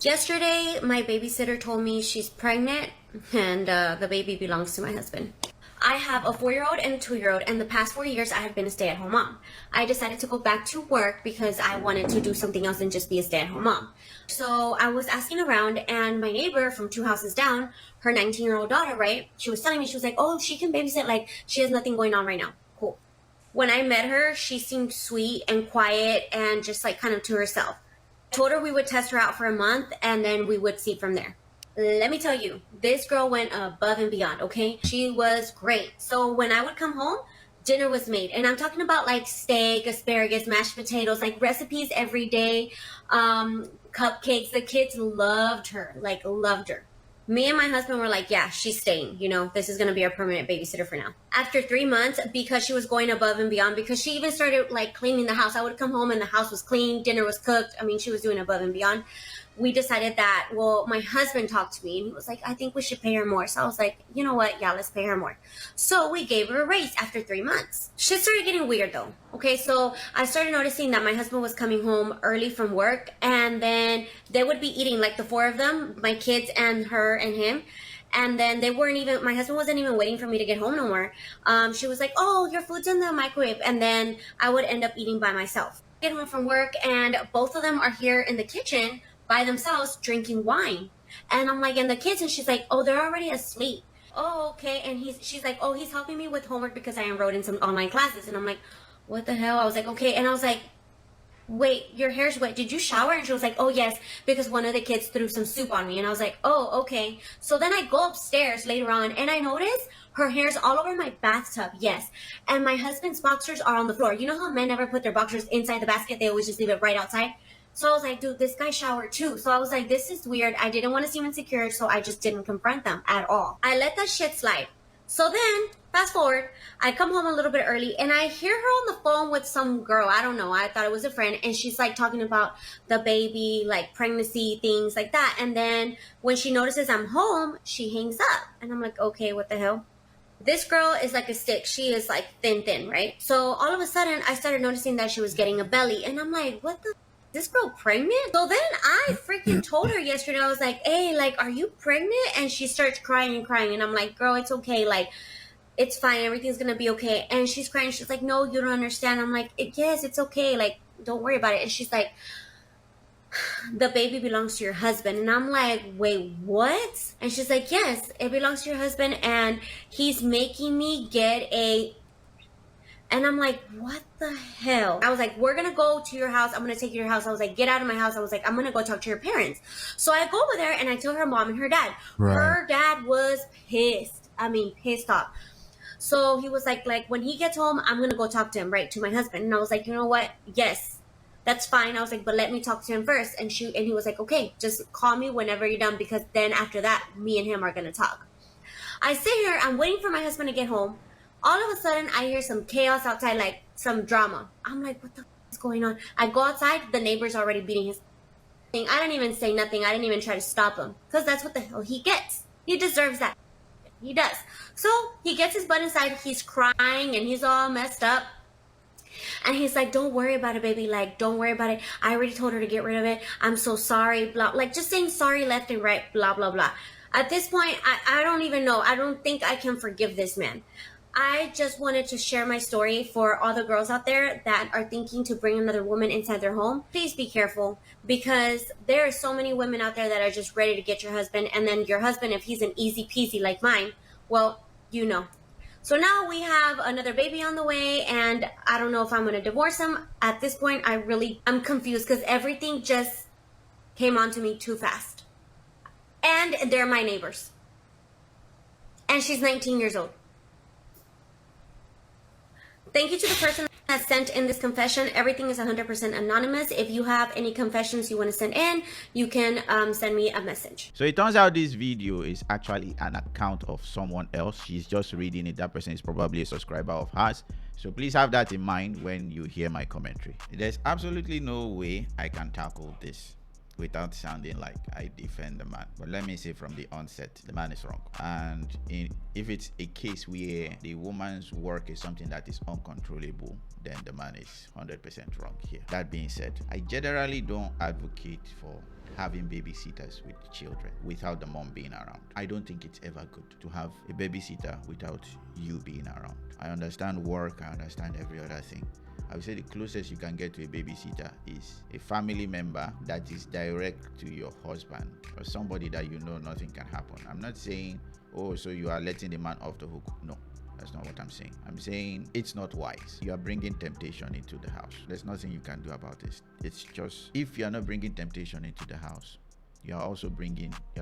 Yesterday, my babysitter told me she's pregnant and the baby belongs to my husband. I have a 4-year-old and a 2-year-old, and the past 4 years I have been a stay-at-home mom. I decided to go back to work because I wanted to do something else than just be a stay-at-home mom. So I was asking around, and my neighbor from 2 houses down, her 19-year-old daughter, right? She was telling me, she was like, oh, she can babysit, like she has nothing going on right now. Cool. When I met her, she seemed sweet and quiet and just like kind of to herself. Told her we would test her out for a month and then we would see from there. Let me tell you, this girl went above and beyond, okay? She was great. So when I would come home, dinner was made. And I'm talking about like steak, asparagus, mashed potatoes, like recipes every day, cupcakes. The kids loved her, like loved her. Me and my husband were like, yeah, she's staying. This is going to be our permanent babysitter for now. After 3 months, because she was going above and beyond, because she even started like cleaning the house. I would come home and the house was clean, dinner was cooked. I mean, she was doing above and beyond. We decided that, well, my husband talked to me and he was like, I think we should pay her more. So I was like, you know what? Yeah, let's pay her more. So we gave her a raise after 3 months. Shit started getting weird though. Okay, so I started noticing that my husband was coming home early from work, and then they would be eating, like the four of them, my kids and her and him. And then my husband wasn't even waiting for me to get home no more. She was like, oh, your food's in the microwave. And then I would end up eating by myself. Get home from work and both of them are here in the kitchen by themselves drinking wine. And I'm like, and the kids, and she's like, oh, they're already asleep. Oh, okay. And she's like, oh, he's helping me with homework because I enrolled in some online classes. And I'm like, what the hell? I was like, okay. And I was like, wait, your hair's wet. Did you shower? And she was like, oh, yes, because one of the kids threw some soup on me. And I was like, oh, okay. So then I go upstairs later on and I notice her hair's all over my bathtub. Yes. And my husband's boxers are on the floor. You know how men never put their boxers inside the basket? They always just leave it right outside. So I was like, dude, this guy showered too. So I was like, this is weird. I didn't want to seem insecure, so I just didn't confront them at all. I let that shit slide. So then, fast forward, I come home a little bit early and I hear her on the phone with some girl. I don't know. I thought it was a friend. And she's like talking about the baby, like pregnancy, things like that. And then when she notices I'm home, she hangs up. And I'm like, okay, what the hell? This girl is like a stick. She is like thin, right? So all of a sudden, I started noticing that she was getting a belly. And I'm like, what the? This girl pregnant? So then I freaking told her yesterday, I was like, hey, like, are you pregnant? And she starts crying. And I'm like, girl, it's okay. Like, it's fine. Everything's going to be okay. And she's crying. She's like, no, you don't understand. I'm like, yes, it's okay. Like, don't worry about it. And she's like, the baby belongs to your husband. And I'm like, wait, what? And she's like, yes, it belongs to your husband. And he's making me get a... And I'm like, what the hell? I was like, we're going to go to your house. I'm going to take you to your house. I was like, get out of my house. I was like, I'm going to go talk to your parents. So I go over there and I tell her mom and her dad. Right. Her dad was pissed. I mean, pissed off. So he was like when he gets home, I'm going to go talk to him, right, to my husband. And I was like, you know what? Yes, that's fine. I was like, but let me talk to him first. And he was like, okay, just call me whenever you're done, because then after that, me and him are going to talk. I sit here. I'm waiting for my husband to get home. All of a sudden, I hear some chaos outside, like some drama. I'm like, what the is going on? I go outside, the neighbor's already beating his thing. I didn't even say nothing. I didn't even try to stop him, because that's what the hell he gets. He deserves that. He does. So he gets his butt inside. He's crying and he's all messed up. And he's like, don't worry about it, baby. Like, don't worry about it. I already told her to get rid of it. I'm so sorry. Blah. Like, just saying sorry left and right. Blah, blah, blah. At this point, I don't even know. I don't think I can forgive this man. I just wanted to share my story for all the girls out there that are thinking to bring another woman inside their home. Please be careful, because there are so many women out there that are just ready to get your husband. And then your husband, if he's an easy peasy like mine, well, you know. So now we have another baby on the way, and I don't know if I'm going to divorce him. At this point, I'm confused, because everything just came onto me too fast. And they're my neighbors. And she's 19 years old. Thank you to the person that sent in this confession. Everything is 100% anonymous. If you have any confessions you want to send in, you can send me a message. So it turns out this video is actually an account of someone else. She's just reading it. That person is probably a subscriber of hers. So please have that in mind when you hear my commentary. There's absolutely no way I can tackle this without sounding like I defend the man. But let me say from the onset, the man is wrong. And if it's a case where the woman's work is something that is uncontrollable, then the man is 100% wrong here. That being said, I generally don't advocate for having babysitters with children without the mom being around. I don't think it's ever good to have a babysitter without you being around. I understand work, I understand every other thing. I would say the closest you can get to a babysitter is a family member that is direct to your husband, or somebody that you know nothing can happen. I'm not saying, oh, so you are letting the man off the hook. No, that's not what I'm saying. I'm saying it's not wise. You are bringing temptation into the house. There's nothing you can do about this. It's just, if you're not bringing temptation into the house, you're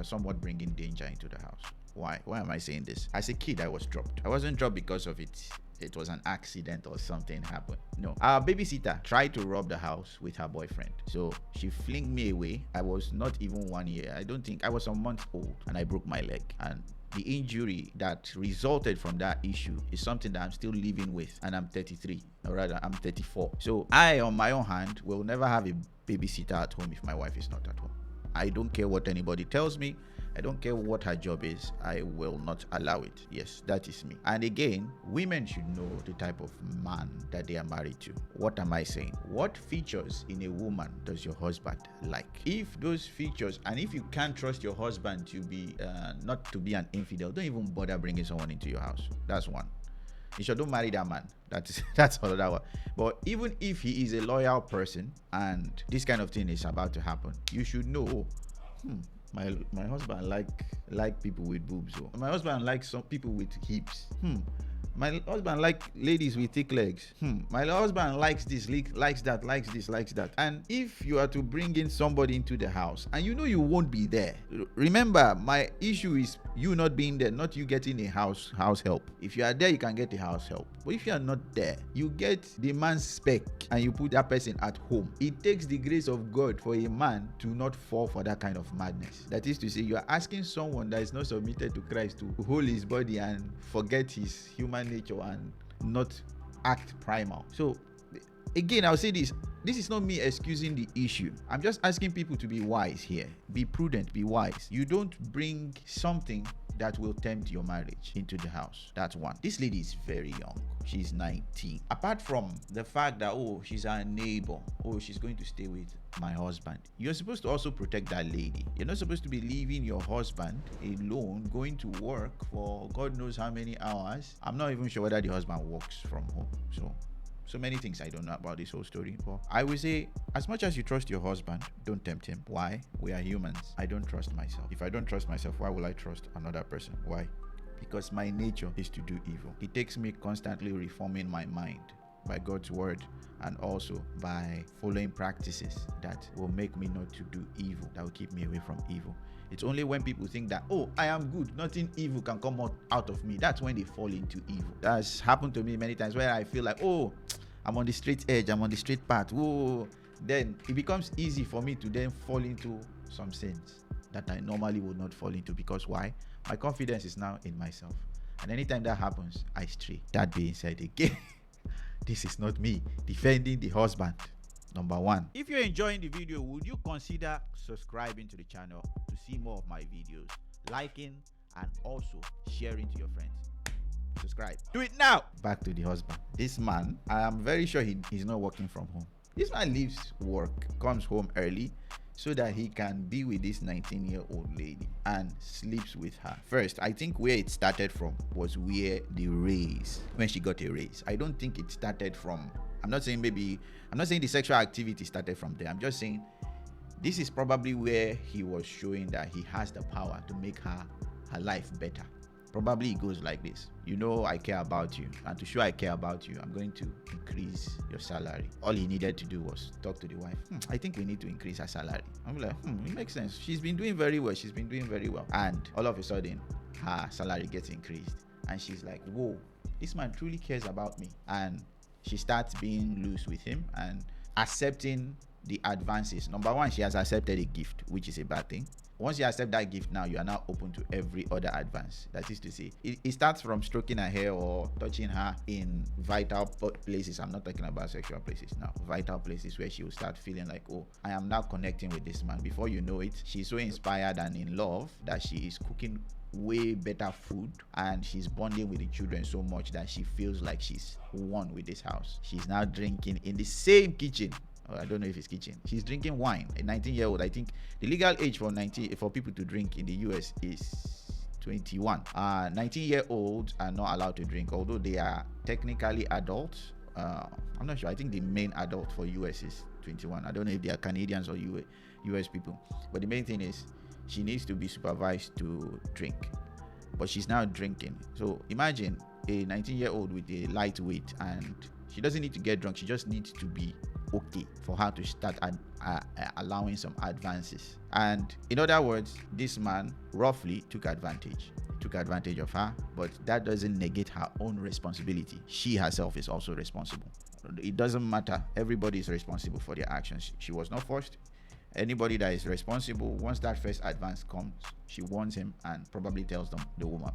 somewhat bringing danger into the house. Why am I saying this? As a kid, I was dropped. I wasn't dropped because of it was an accident or something happened. No, our babysitter tried to rob the house with her boyfriend, so she flinged me away. I was not even 1 year. I don't think I was a month old, and I broke my leg. And the injury that resulted from that issue is something that I'm still living with, and I'm 33, or rather I'm 34. So I, on my own hand, will never have a babysitter at home if my wife is not at home. I don't care what anybody tells me. I don't care what her job is. I will not allow it. Yes, that is me. And again, women should know the type of man that they are married to. What am I saying? What features in a woman does your husband like? If those features, and if you can't trust your husband to be not to be an infidel, don't even bother bringing someone into your house. That's one. You should don't marry that man. That's all that one. But even if he is a loyal person and this kind of thing is about to happen, you should know, my husband like people with boobs. So my husband likes some people with hips. My husband like ladies with thick legs. My husband likes this, likes that, likes this, likes that. And if you are to bring in somebody into the house and you know you won't be there, remember, my issue is you not being there, not you getting a house help. If you are there, you can get a house help. But if you are not there, you get the man's spec and you put that person at home. It takes the grace of God for a man to not fall for that kind of madness. That is to say, you are asking someone that is not submitted to Christ to hold his body and forget his human nature and not act primal. So again, I'll say this is not me excusing the issue. I'm just asking people to be wise here. Be prudent, be wise. You don't bring something that will tempt your marriage into the house. That's one. This lady is very young. She's 19. Apart from the fact that, oh, she's our neighbor, oh, she's going to stay with my husband, you're supposed to also protect that lady. You're not supposed to be leaving your husband alone, going to work for God knows how many hours. I'm not even sure whether the husband works from home. So many things I don't know about this whole story. But I would say, as much as you trust your husband, don't tempt him. Why? We are humans. I don't trust myself. If I don't trust myself, why will I trust another person? Why? Because my nature is to do evil. It takes me constantly reforming my mind by God's word and also by following practices that will make me not to do evil, that will keep me away from evil. It's only when people think that, oh, I am good, nothing evil can come out of me, that's when they fall into evil. That's happened to me many times where I feel like, oh, I'm on the straight edge, I'm on the straight path. Whoa. Then it becomes easy for me to then fall into some sins that I normally would not fall into. Because why? My confidence is now in myself. And anytime that happens, I stray. That being said, again, this is not me defending the husband. Number one, if you're enjoying the video, would you consider subscribing to the channel to see more of my videos, liking, and also sharing to your friends? Subscribe. Do it now. Back to the husband. This man, I am very sure he's not working from home. This man leaves work, comes home early so that he can be with this 19-year-old lady and sleeps with her. First, I think where it started from was where the raise, when she got a raise. I don't think it started from, I'm not saying the sexual activity started from there. I'm just saying this is probably where he was showing that he has the power to make her life better. Probably it goes like this. You know, I care about you, and to show I care about you, I'm going to increase your salary. All he needed to do was talk to the wife. I think we need to increase her salary. I'm like, it makes sense. She's been doing very well. And all of a sudden, her salary gets increased. And she's like, whoa, this man truly cares about me. And she starts being loose with him and accepting the advances. Number one, she has accepted a gift, which is a bad thing. Once you accept that gift, now you are now open to every other advance. That is to say, it starts from stroking her hair or touching her in vital places. I'm not talking about sexual places now. Vital places where she will start feeling like, oh, I am now connecting with this man. Before you know it, she's so inspired and in love that she is cooking way better food, and she's bonding with the children so much that she feels like she's one with this house. She's now drinking in the same kitchen or I don't know if it's kitchen. She's drinking wine. A 19-year-old. I think the legal age for people to drink in the US is 21. 19-year-olds are not allowed to drink, although they are technically adults. I'm not sure. I think the main adult for US is 21. I don't know if they are Canadians or US people. But the main thing is she needs to be supervised to drink. But she's now drinking. So imagine a 19-year-old with a light weight, and she doesn't need to get drunk. She just needs to be okay for her to start allowing some advances. And in other words, this man roughly took advantage of her, but that doesn't negate her own responsibility. She herself is also responsible. It doesn't matter. Everybody is responsible for their actions. She was not forced. Anybody that is responsible, once that first advance comes, she warns him and probably tells them the woman,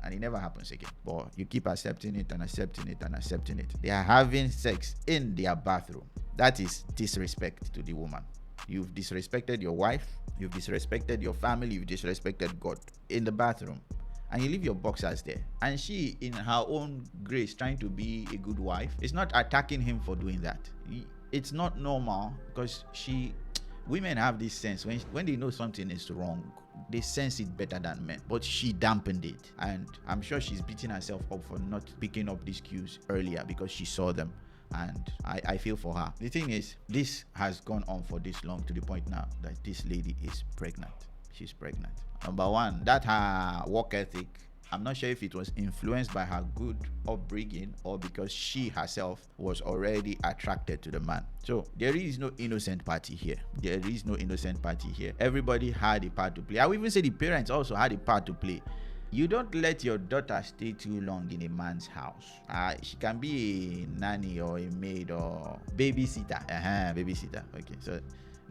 and it never happens again. But you keep accepting it and accepting it and accepting it. They are having sex in their bathroom. That is disrespect to the woman. You've disrespected your wife, you've disrespected your family, you've disrespected God in the bathroom. And you leave your boxers there. And she, in her own grace, trying to be a good wife, is not attacking him for doing that. It's not normal, because women have this sense when they know something is wrong, they sense it better than men. But she dampened it, and I'm sure she's beating herself up for not picking up these cues earlier, because she saw them. And I feel for her. The thing is, this has gone on for this long, to the point now that this lady is pregnant. She's pregnant. Number one, that her work ethic, I'm not sure if it was influenced by her good upbringing or because she herself was already attracted to the man. So there is no innocent party here. Everybody had a part to play. I would even say the parents also had a part to play. You don't let your daughter stay too long in a man's house. She can be a nanny or a maid or babysitter. Babysitter. Okay, so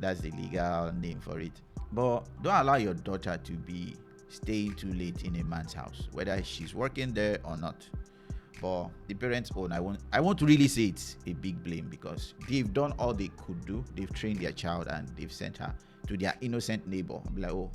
that's the legal name for it. But don't allow your daughter to be staying too late in a man's house, whether she's working there or not. But the parents own, I won't really say it's a big blame, because they've done all they could do. They've trained their child and they've sent her to their innocent neighbor. I'm like, oh,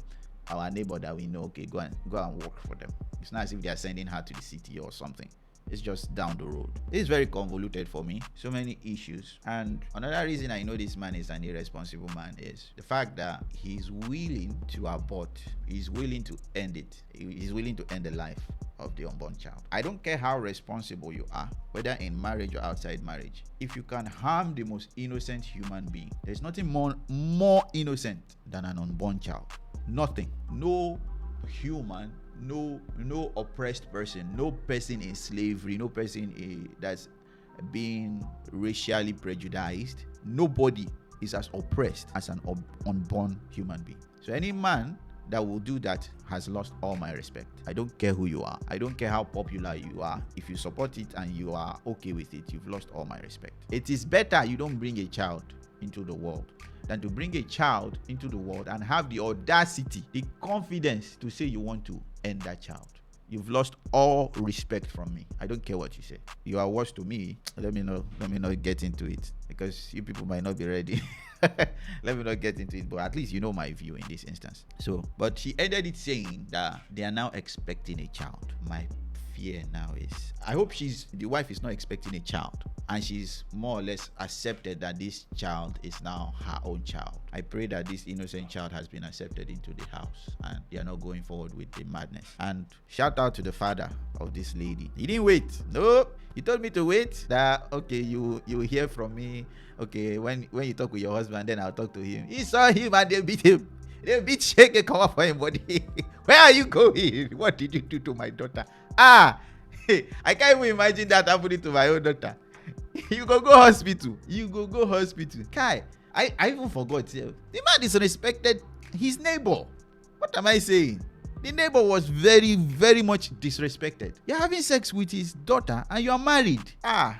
our neighbor that we know, okay, go and work for them. It's not as if they're sending her to the city or something. It's just down the road. It's very convoluted for me. So many issues. And another reason I know this man is an irresponsible man is the fact that he's willing to abort. He's willing to end it. He's willing to end the life of the unborn child. I don't care how responsible you are, whether in marriage or outside marriage. If you can harm the most innocent human being, there's nothing more innocent than an unborn child. Nothing. No human, no oppressed person, no person in slavery, no person that's being racially prejudiced. Nobody is as oppressed as an unborn human being. So any man that will do that has lost all my respect. I don't care who you are. I don't care how popular you are. If you support it and you are okay with it, you've lost all my respect. It is better you don't bring a child into the world than to bring a child into the world and have the audacity, the confidence to say you want to end that child. You've lost all respect from me. I don't care what you say. You are worse to me. Let me not get into it, because you people might not be ready. Let me not get into it, but at least you know my view in this instance. So, but she ended it saying that they are now expecting a child. My fear now is, I hope the wife is not expecting a child, and she's more or less accepted that this child is now her own child. I pray that this innocent child has been accepted into the house and they are not going forward with the madness. And shout out to the father of this lady. He didn't wait. Nope. He told me to wait. That okay, you hear from me. Okay, when you talk with your husband, then I'll talk to him. He saw him and they beat him. They beat Shake and come up for him, buddy. Where are you going? What did you do to my daughter? I can't even imagine that happening to my own daughter. You go hospital. Kai, I even forgot. The man disrespected his neighbor. What am I saying? The neighbor was very, very much disrespected. You're having sex with his daughter and you are married.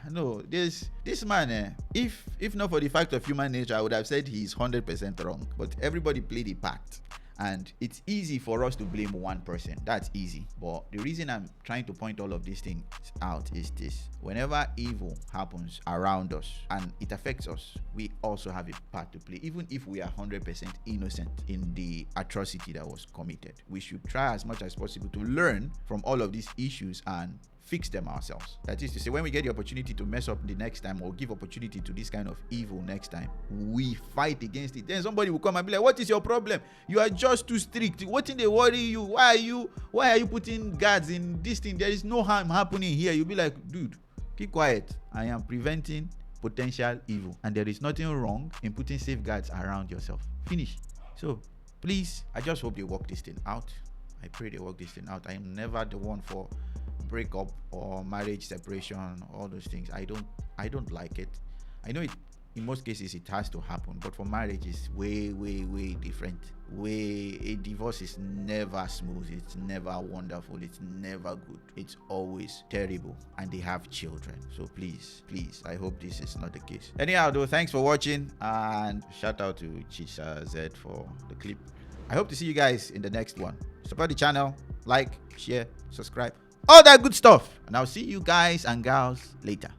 No, this man, if not for the fact of human nature, I would have said he's 100% wrong. But everybody played a part. And it's easy for us to blame one person. That's easy. But the reason I'm trying to point all of these things out is this. Whenever evil happens around us and it affects us, we also have a part to play, even if we are 100% innocent in the atrocity that was committed. We should try as much as possible to learn from all of these issues and fix them ourselves. That is to say, when we get the opportunity to mess up the next time or give opportunity to this kind of evil next time, we fight against it. Then somebody will come and be like, what is your problem? You are just too strict. What in they worry you? Why are you putting guards in this thing? There is no harm happening here. You'll be like, dude, keep quiet. I am preventing potential evil, and there is nothing wrong in putting safeguards around yourself. Finish. So please, I just hope they work this thing out. I pray they work this thing out. I am never the one for breakup or marriage separation, all those things. I don't like it. I know it in most cases it has to happen, but for marriage it's way different. A divorce is never smooth, it's never wonderful, it's never good, it's always terrible, and they have children. So please, I hope this is not the case. Anyhow though, thanks for watching, and shout out to Chicha Z for the clip. I hope to see you guys in the next one. Support the channel, like, share, subscribe, all that good stuff, and I'll see you guys and gals later.